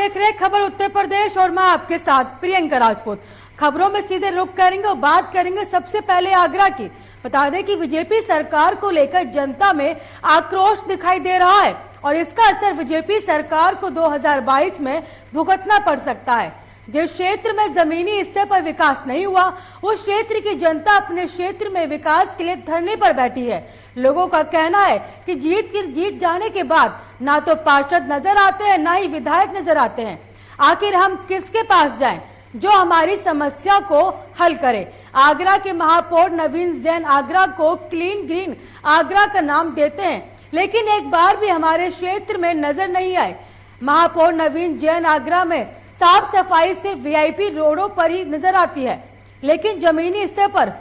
देख रहे हैं खबर उत्तर प्रदेश और मैं आपके साथ प्रियंका राजपूत। खबरों में सीधे रुख करेंगे और बात करेंगे सबसे पहले आगरा की। बता दें कि बीजेपी सरकार को लेकर जनता में आक्रोश दिखाई दे रहा है और इसका असर बीजेपी सरकार को 2022 में भुगतना पड़ सकता है। जिस क्षेत्र में जमीनी स्तर पर विकास नहीं हुआ, उस क्षेत्र की जनता अपने क्षेत्र में विकास के लिए धरने पर बैठी है। लोगों का कहना है कि जीत जाने के बाद ना तो पार्षद नजर आते हैं, ना ही विधायक नजर आते हैं। आखिर हम किसके पास जाएं जो हमारी समस्या को हल करे? आगरा के महापौर नवीन जैन आगरा को क्लीन ग्रीन आगरा का नाम देते हैं, लेकिन एक बार भी हमारे क्षेत्र में नजर नहीं आए। महापौर नवीन जैन आगरा में साफ सफाई सिर्फ वीआईपी रोडों पर ही नजर आती है, लेकिन जमीनी स्तर पर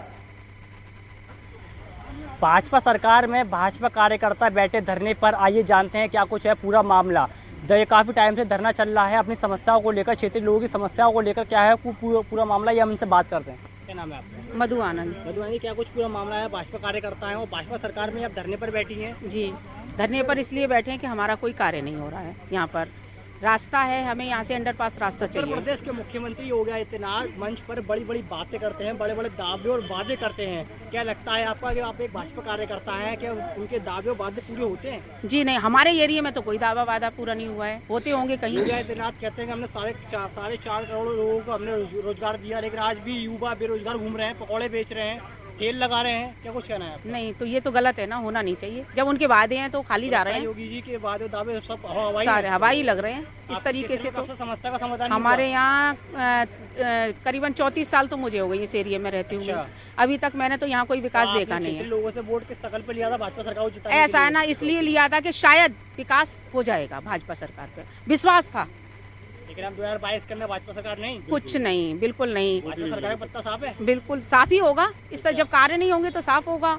भाजपा सरकार में भाजपा कार्यकर्ता बैठे धरने पर। आइए जानते हैं क्या कुछ है पूरा मामला। काफ़ी टाइम से धरना चल रहा है अपनी समस्याओं को लेकर, क्षेत्रीय लोगों की समस्याओं को लेकर। क्या है पूरा मामला, ये हम इनसे बात करते हैं। क्या नाम है आपका? मधु आनंद। मधु आनंद, क्या कुछ पूरा मामला है? भाजपा कार्यकर्ता है और भाजपा सरकार में आप धरने पर बैठी हैं। जी, धरने पर इसलिए बैठे हैं कि हमारा कोई कार्य नहीं हो रहा है। यहाँ पर रास्ता है, हमें यहाँ से अंडरपास रास्ता चाहिए। उत्तर प्रदेश के मुख्यमंत्री योगी आदित्यनाथ मंच पर बड़ी बड़ी बातें करते हैं, बड़े बड़े दावे और वादे करते हैं। क्या लगता है आपका कि आप एक भाजपा कार्यकर्ता हैं, क्या उनके दावे और वादे पूरे होते हैं? जी नहीं, हमारे एरिया में तो कोई दावा वादा पूरा नहीं हुआ है। होते होंगे कहीं। योगी आदित्यनाथ कहते हैं कि हमने साढ़े 4 करोड़ लोगों को हमने रोजगार दिया, लेकिन आज भी युवा बेरोजगार घूम रहे हैं, पकौड़े बेच रहे हैं, ठेल लगा रहे हैं। क्या कुछ कहना है आपका? नहीं, तो ये तो गलत है ना, होना नहीं चाहिए। जब उनके वादे हैं तो खाली जा रहे हैं। योगी जी के वादे दावे सब सारे हवाई लग रहे हैं इस तरीके से। तो समस्या का समाधान हमारे यहाँ करीबन 34 साल तो मुझे हो गई इस एरिया में रहते हुए। अभी तक मैंने तो यहाँ कोई विकास देखा नहीं है। लोगों से वोट किस शकल पे लिया था भाजपा सरकार को जिताने? ऐसा है ना, इसलिए लिया था कि शायद विकास हो जाएगा। भाजपा सरकार पे विश्वास था, लेकिन अब 2022 के अंदर भाजपा सरकार नहीं, कुछ नहीं, बिल्कुल नहीं। भाजपा सरकार का पत्ता साफ है, बिल्कुल साफ ही होगा। इस तरह जब कार्य नहीं होंगे तो साफ होगा।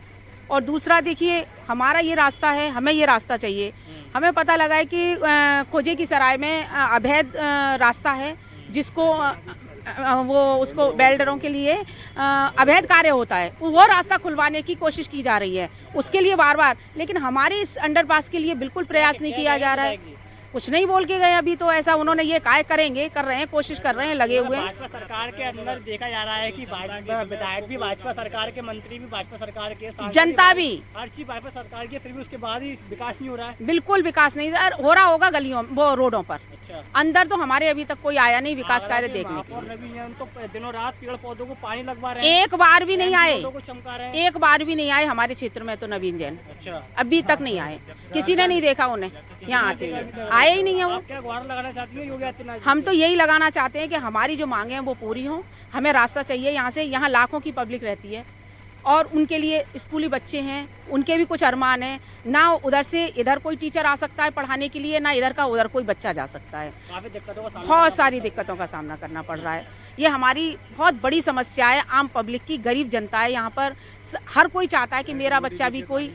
और दूसरा देखिए, हमारा ये रास्ता है, हमें ये रास्ता चाहिए। हमें पता लगा है कि खोजे की सराय में अवैध रास्ता है, जिसको उसको बेल्डरों के लिए अवैध कार्य होता है। वो रास्ता खुलवाने की कोशिश की जा रही है, उसके लिए बार बार। लेकिन हमारे इस अंडरपास के लिए बिल्कुल प्रयास नहीं किया जा रहा है। कुछ नहीं बोल के गए अभी तो। ऐसा उन्होंने ये काय करेंगे, कर रहे हैं, कोशिश कर रहे हैं, लगे हुए हैं। भाजपा सरकार के अंदर देखा जा रहा है कि भाजपा विधायक भी भाजपा सरकार के, मंत्री भी भाजपा सरकार के, जनता भी, हर चीज भाजपा सरकार की, फिर भी उसके बाद ही विकास नहीं हो रहा है। बिल्कुल विकास नहीं हो रहा होगा गलियों, वो रोडों पर। अच्छा। अंदर तो हमारे अभी तक कोई आया नहीं विकास कार्य देखने के लिए। तो दिनों रात पेड़ पौधों को पानी लगवा रहे हैं, एक बार भी नहीं आए, चमका रहे हैं। एक बार भी नहीं आए हमारे क्षेत्र में तो नवीन जैन। अच्छा। अभी तक नहीं आए, किसी ने नहीं देखा उन्हें यहाँ आते हुए, आए ही नहीं है वो। गुहार लगाना चाहती है योगी आदित्यनाथ? हम तो यही लगाना चाहते हैं कि हमारी जो मांगे हैं वो पूरी हों। हमें रास्ता चाहिए यहाँ से। यहाँ लाखों की पब्लिक रहती है और उनके लिए स्कूली बच्चे हैं, उनके भी कुछ अरमान है। ना उधर से इधर कोई टीचर आ सकता है पढ़ाने के लिए, ना इधर का उधर कोई बच्चा जा सकता है। बहुत सारी दिक्कतों का सामना करना पड़ रहा है। ये हमारी बहुत बड़ी समस्या है, आम पब्लिक की, गरीब जनता है। यहाँ पर हर कोई चाहता है कि मेरा बच्चा भी कोई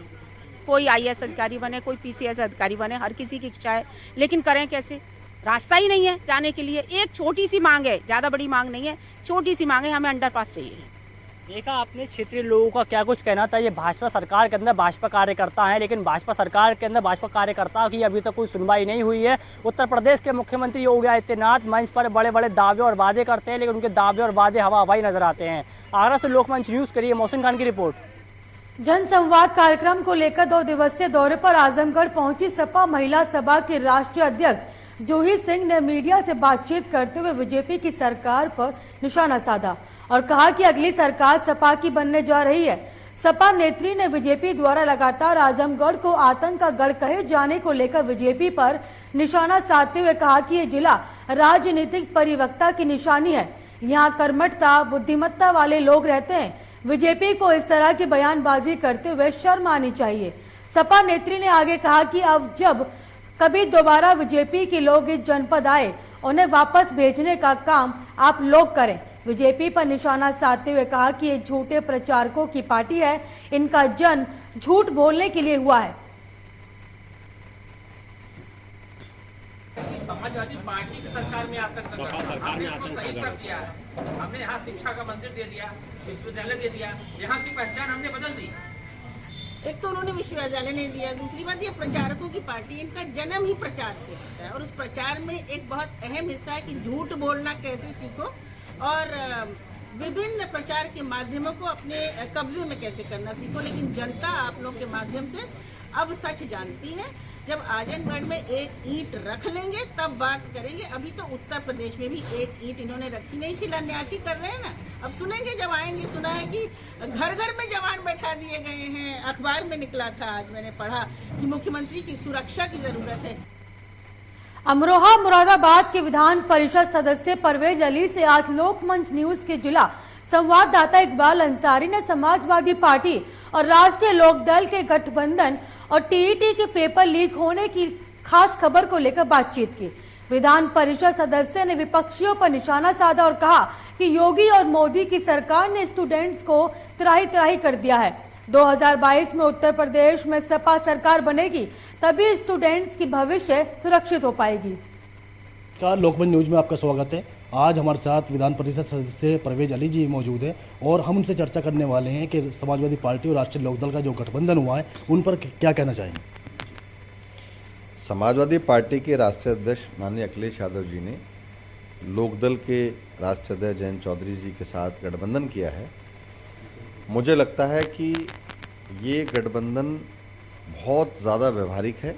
IAS अधिकारी बने, कोई PCS अधिकारी बने, हर किसी की इच्छा है। लेकिन करें कैसे? रास्ता ही नहीं है जाने के लिए। एक छोटी सी मांग है, ज़्यादा बड़ी मांग नहीं है, छोटी सी मांग है, हमें अंडरपास चाहिए। देखा आपने क्षेत्रीय लोगों का क्या कुछ कहना था। ये भाजपा सरकार के अंदर भाजपा कार्यकर्ता हैं, लेकिन भाजपा सरकार के अंदर भाजपा कार्यकर्ताओं की अभी तक कोई सुनवाई नहीं हुई है। उत्तर प्रदेश के मुख्यमंत्री योगी आदित्यनाथ मंच पर बड़े बड़े दावे और वादे करते हैं, लेकिन उनके दावे और वादे हवाई नजर आते हैं। आगरा से लोकमंच न्यूज़ के लिए मोहसिन खान की रिपोर्ट। जनसंवाद कार्यक्रम को लेकर 2 दिवसीय दौरे पर आजमगढ़ पहुंची सपा महिला सभा के राष्ट्रीय अध्यक्ष जूही सिंह ने मीडिया से बातचीत करते हुए बीजेपी की सरकार पर निशाना साधा और कहा कि अगली सरकार सपा की बनने जा रही है। सपा नेत्री ने बीजेपी द्वारा लगातार आजमगढ़ को आतंक का गढ़ कहे जाने को लेकर बीजेपी पर निशाना साधते हुए कहा कि ये जिला राजनीतिक परिपक्वता की निशानी है। यहाँ कर्मठता, बुद्धिमत्ता वाले लोग रहते हैं। बीजेपी को इस तरह की बयानबाजी करते हुए शर्म आनी चाहिए। सपा नेत्री ने आगे कहा कि अब जब कभी दोबारा बीजेपी के लोग इस जनपद आए, उन्हें वापस भेजने का काम आप लोग करें। बीजेपी पर निशाना साधते हुए कहा कि ये झूठे प्रचारकों की पार्टी है, इनका जन्म झूठ बोलने के लिए हुआ है। समाजवादी पार्टी की सरकार में आतंक किया है। हमने यहाँ शिक्षा का मंदिर दे दिया, विश्वविद्यालय दे दिया, यहाँ की पहचान हमने बदल दी। एक तो उन्होंने विश्वविद्यालय नहीं दिया, दूसरी बात ये प्रचारकों की पार्टी, इनका जन्म ही प्रचार से होता है और उस प्रचार में एक बहुत अहम हिस्सा है कि झूठ बोलना कैसे सीखो और विभिन्न प्रचार के माध्यमों को अपने कब्जे में कैसे करना सीखो। लेकिन जनता आप लोग के माध्यम से अब सच जानती है। जब आजमगढ़ में एक ईंट रख लेंगे तब बात करेंगे। अभी तो उत्तर प्रदेश में भी एक ईंट इन्होंने रखी नहीं, शिलान्यासी कर रहे हैं ना। अब सुनेंगे जब आएंगे। सुना है कि घर घर में जवान बैठा दिए गए हैं। अखबार में निकला था, आज मैंने पढ़ा कि मुख्यमंत्री की सुरक्षा की जरूरत है। अमरोहा मुरादाबाद के विधान परिषद सदस्य परवेज अली से आज लोकमंच न्यूज के जिला संवाददाता इकबाल अंसारी ने समाजवादी पार्टी और राष्ट्रीय लोकदल के गठबंधन और टीईटी के पेपर लीक होने की खास खबर को लेकर बातचीत की। विधान परिषद सदस्य ने विपक्षियों पर निशाना साधा और कहा कि योगी और मोदी की सरकार ने स्टूडेंट्स को त्राही त्राही कर दिया है। 2022 में उत्तर प्रदेश में सपा सरकार बनेगी, तभी स्टूडेंट्स की भविष्य सुरक्षित हो पाएगी। का लोकमंच न्यूज में आपका स्वागत है। आज हमारे साथ विधान परिषद सदस्य परवेज अली जी मौजूद है और हम उनसे चर्चा करने वाले हैं कि समाजवादी पार्टी और राष्ट्रीय लोकदल का जो गठबंधन हुआ है उन पर क्या कहना चाहेंगे। समाजवादी पार्टी के राष्ट्रीय अध्यक्ष माननीय अखिलेश यादव जी ने लोकदल के राष्ट्रीय अध्यक्ष जयंत चौधरी जी के साथ गठबंधन किया है। मुझे लगता है कि ये गठबंधन बहुत ज़्यादा व्यवहारिक है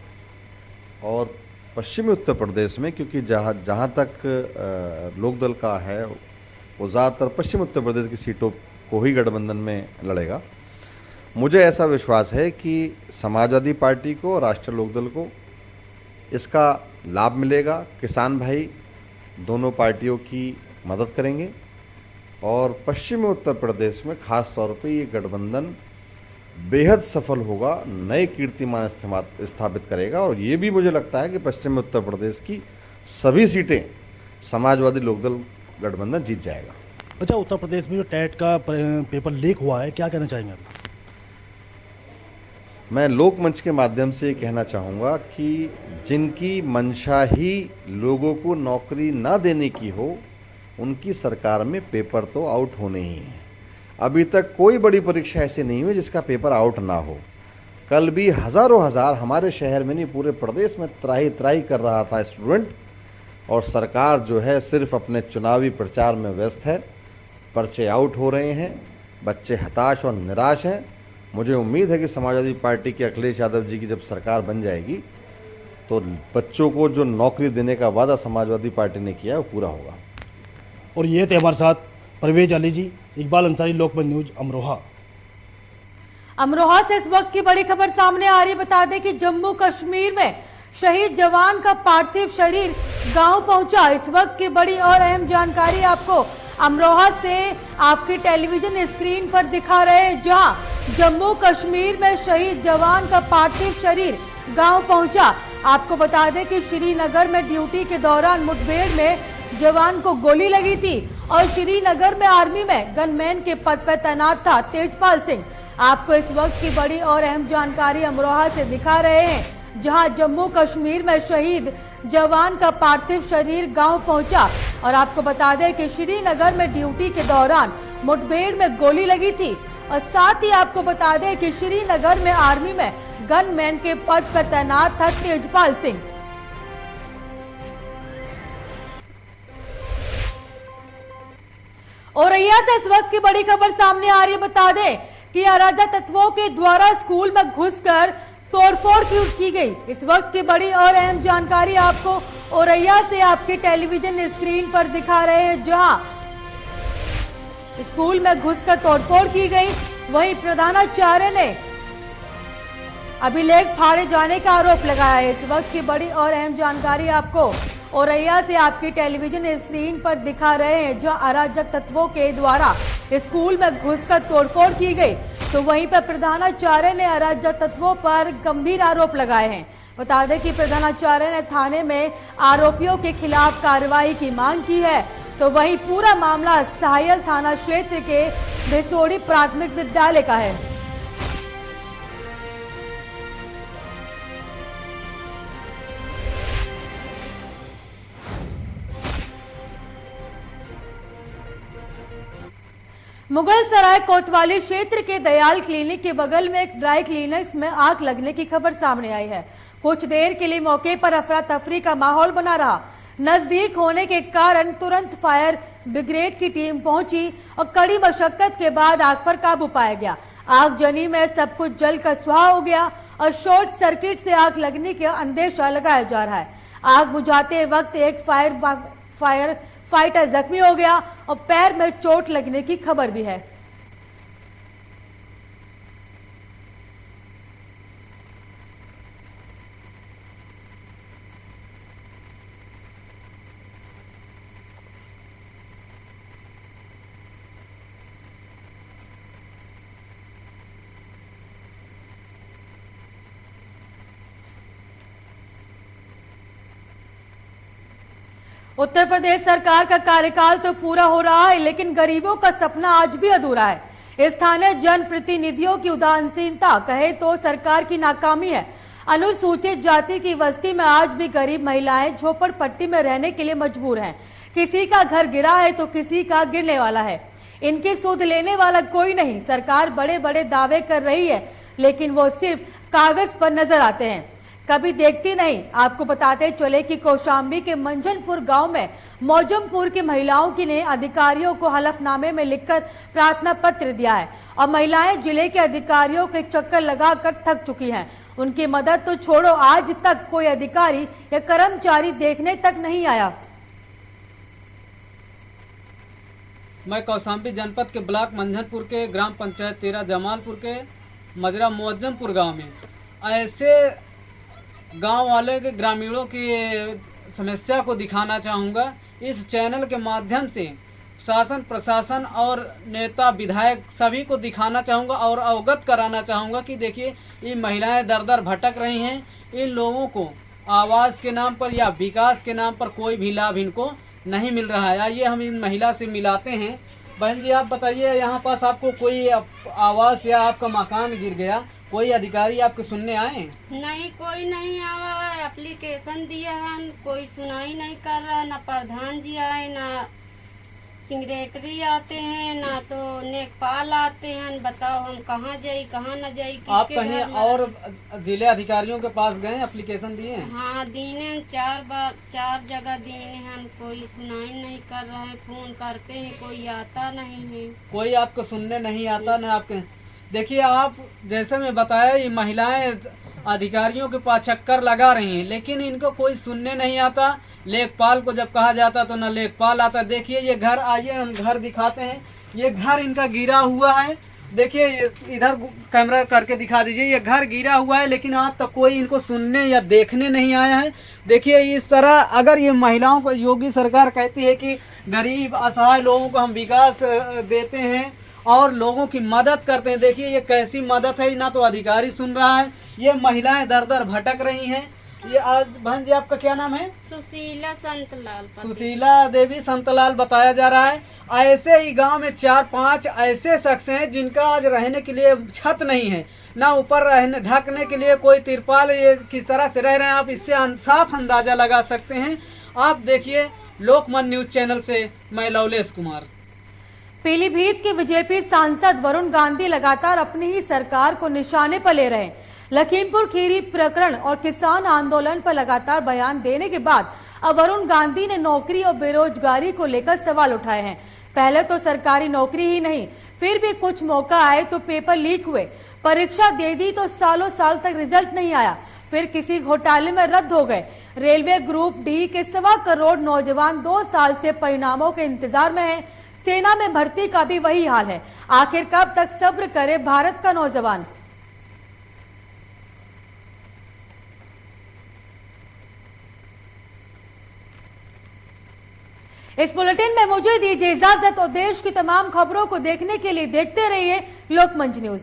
और पश्चिमी उत्तर प्रदेश में, क्योंकि जहाँ तक लोकदल का है वो ज़्यादातर पश्चिम उत्तर प्रदेश की सीटों को ही गठबंधन में लड़ेगा। मुझे ऐसा विश्वास है कि समाजवादी पार्टी को, राष्ट्रीय लोकदल को इसका लाभ मिलेगा। किसान भाई दोनों पार्टियों की मदद करेंगे और पश्चिमी उत्तर प्रदेश में खास तौर पे ये गठबंधन बेहद सफल होगा, नए कीर्तिमान स्थापित करेगा और ये भी मुझे लगता है कि पश्चिमी उत्तर प्रदेश की सभी सीटें समाजवादी लोकदल गठबंधन जीत जाएगा। अच्छा, उत्तर प्रदेश में जो टेट का पेपर लीक हुआ है, क्या कहना चाहेंगे आप? मैं लोकमंच के माध्यम से कहना चाहूँगा कि जिनकी मंशा ही लोगों को नौकरी ना देने की हो, उनकी सरकार में पेपर तो आउट होने ही हैं। अभी तक कोई बड़ी परीक्षा ऐसी नहीं हुई जिसका पेपर आउट ना हो। कल भी हज़ारों हज़ार हमारे शहर में नहीं पूरे प्रदेश में त्राही त्राही कर रहा था स्टूडेंट, और सरकार जो है सिर्फ अपने चुनावी प्रचार में व्यस्त है। पर्चे आउट हो रहे हैं, बच्चे हताश और निराश हैं। मुझे उम्मीद है कि समाजवादी पार्टी के अखिलेश यादव जी की जब सरकार बन जाएगी तो बच्चों को जो नौकरी देने का वादा समाजवादी पार्टी ने किया है वो पूरा होगा। और ये थे हमारे साथ परवेज अली जी। इकबाल अंसारी, लोकमंच न्यूज, अमरोहा। अमरोहा से इस वक्त की बड़ी खबर सामने आ रही है। बता दें कि जम्मू कश्मीर में शहीद जवान का पार्थिव शरीर गांव पहुंचा। इस वक्त की बड़ी और अहम जानकारी आपको अमरोहा से आपकी टेलीविजन स्क्रीन पर दिखा रहे हैं, जहां जम्मू कश्मीर में शहीद जवान का पार्थिव शरीर गांव पहुंचा। आपको बता दें कि श्रीनगर में ड्यूटी के दौरान मुठभेड़ में जवान को गोली लगी थी और श्रीनगर में आर्मी में गनमैन के पद पर तैनात था तेजपाल सिंह। आपको इस वक्त की बड़ी और अहम जानकारी अमरोहा से दिखा रहे हैं, जहां जम्मू कश्मीर में शहीद जवान का पार्थिव शरीर गांव पहुंचा। और आपको बता दें कि श्रीनगर में ड्यूटी के दौरान मुठभेड़ में गोली लगी थी और साथ ही आपको बता दें कि श्रीनगर में आर्मी में गनमैन के पद पर तैनात था तेजपाल सिंह। औरैया से इस वक्त की बड़ी खबर सामने आ रही है। बता दें कि अराजक तत्वों के द्वारा स्कूल में घुसकर तोड़फोड़ की गई। इस वक्त की बड़ी और अहम जानकारी आपको औरैया से आपकी टेलीविजन स्क्रीन पर दिखा रहे हैं, जहां स्कूल में घुसकर तोड़फोड़ की गई। वहीं प्रधानाचार्य ने अभिलेख फाड़े जाने का आरोप लगाया है। इस वक्त की बड़ी और अहम जानकारी आपको औरैया से आपकी टेलीविजन स्क्रीन पर दिखा रहे हैं, जहां अराजक तत्वों के द्वारा स्कूल में घुसकर तोड़फोड़ की गई। तो वहीं पर प्रधानाचार्य ने अराजक तत्वों पर गंभीर आरोप लगाए हैं। बता दें कि प्रधानाचार्य ने थाने में आरोपियों के खिलाफ कार्रवाई की मांग की है। तो वहीं पूरा मामला साहिल थाना क्षेत्र के भेसोड़ी प्राथमिक विद्यालय का है। मुगल सराय कोतवाली क्षेत्र के दयाल क्लिनिक के बगल में एक ड्राई क्लीनर्स में आग लगने की खबर सामने आई है। कुछ देर के लिए मौके पर अफरा तफरी का माहौल बना रहा। नजदीक होने के कारण तुरंत फायर ब्रिगेड की टीम पहुंची और कड़ी मशक्कत के बाद आग पर काबू पाया गया। आगजनी में सब कुछ जलकर स्वाहा हो गया और शॉर्ट सर्किट से आग लगने का अंदेशा लगाया जा रहा है। आग बुझाते वक्त एक फायर फाइटर जख्मी हो गया और पैर में चोट लगने की खबर भी है। उत्तर प्रदेश सरकार का कार्यकाल तो पूरा हो रहा है, लेकिन गरीबों का सपना आज भी अधूरा है। स्थानीय जनप्रतिनिधियों की उदासीनता कहे तो सरकार की नाकामी है। अनुसूचित जाति की बस्ती में आज भी गरीब महिलाएं झोपड़पट्टी में रहने के लिए मजबूर हैं। किसी का घर गिरा है तो किसी का गिरने वाला है। इनकी सुध लेने वाला कोई नहीं। सरकार बड़े बड़े दावे कर रही है, लेकिन वो सिर्फ कागज पर नजर आते हैं, कभी देखती नहीं। आपको बताते चले कि कौशाम्बी के मंझनपुर गांव में मौजमपुर की महिलाओं की ने अधिकारियों को हलफनामे में लिखकर प्रार्थना पत्र दिया है और महिलाएं जिले के अधिकारियों के चक्कर लगाकर थक चुकी हैं। उनकी मदद तो छोड़ो, आज तक कोई अधिकारी या कर्मचारी देखने तक नहीं आया। मैं कौशाम्बी जनपद के ब्लॉक मंझनपुर के ग्राम पंचायत 13 जमालपुर के मजरा मौजमपुर गाँव में ऐसे गांव वाले के ग्रामीणों की समस्या को दिखाना चाहूँगा। इस चैनल के माध्यम से शासन प्रशासन और नेता विधायक सभी को दिखाना चाहूँगा और अवगत कराना चाहूँगा कि देखिए ये महिलाएं दर दर भटक रही हैं। इन लोगों को आवास के नाम पर या विकास के नाम पर कोई भी लाभ इनको नहीं मिल रहा है। आइए हम इन महिला से मिलाते हैं। बहन जी, आप बताइए, यहाँ पास आपको कोई आवास या आपका मकान गिर गया, कोई अधिकारी आपको सुनने आए? नहीं, कोई नहीं आवा है। एप्लीकेशन दिया है, कोई सुनाई नहीं कर रहा। ना प्रधान जी आए, ना सेक्रेटरी आते हैं, ना तो लेखपाल आते हैं। बताओ हम कहाँ जाई कहाँ न जाई। आप कहीं और जिले अधिकारियों के पास गए, एप्लीकेशन दिए? हाँ, दिए 4 जगह दिए हैं, कोई सुनाई नहीं कर रहा है। फोन करते हैं, कोई आता नहीं है। कोई आपको सुनने नहीं आता ना आपके। देखिए, आप जैसे मैं बताया, ये महिलाएं अधिकारियों के पास चक्कर लगा रही हैं, लेकिन इनको कोई सुनने नहीं आता। लेखपाल को जब कहा जाता तो ना लेखपाल आता। देखिए ये घर, आइए हम घर दिखाते हैं। ये घर इनका गिरा हुआ है। देखिए इधर कैमरा करके दिखा दीजिए। ये घर गिरा हुआ है, लेकिन आज तक कोई इनको सुनने या देखने नहीं आया है। देखिए इस तरह अगर ये महिलाओं को योगी सरकार कहती है कि गरीब असहाय लोगों को हम विकास देते हैं और लोगों की मदद करते हैं, देखिए ये कैसी मदद है। ना तो अधिकारी सुन रहा है। ये महिलाएं दर दर भटक रही हैं। ये आज बहन जी, आपका क्या नाम है? सुशीला संतलाल। सुशीला देवी संतलाल बताया जा रहा है। ऐसे ही गांव में 4-5 ऐसे शख्स हैं जिनका आज रहने के लिए छत नहीं है, ना ऊपर रहने ढकने के लिए कोई तिरपाल। ये किस तरह से रह रहे हैं, आप इससे साफ अंदाजा लगा सकते हैं। आप देखिए, लोकमत न्यूज चैनल से मैं लवलेश कुमार। पीलीभीत के बीजेपी सांसद वरुण गांधी लगातार अपनी ही सरकार को निशाने पर ले रहे हैं। लखीमपुर खीरी प्रकरण और किसान आंदोलन पर लगातार बयान देने के बाद अब वरुण गांधी ने नौकरी और बेरोजगारी को लेकर सवाल उठाए हैं। पहले तो सरकारी नौकरी ही नहीं, फिर भी कुछ मौका आए तो पेपर लीक हुए, परीक्षा दे दी तो सालों साल तक रिजल्ट नहीं आया, फिर किसी घोटाले में रद्द हो गए। रेलवे ग्रुप डी के 1.25 करोड़ नौजवान 2 साल से परिणामों के इंतजार में हैं। सेना में भर्ती का भी वही हाल है। आखिर कब तक सब्र करे भारत का नौजवान? इस बुलेटिन में मुझे दीजिए इजाजत और देश की तमाम खबरों को देखने के लिए देखते रहिए लोकमंच न्यूज।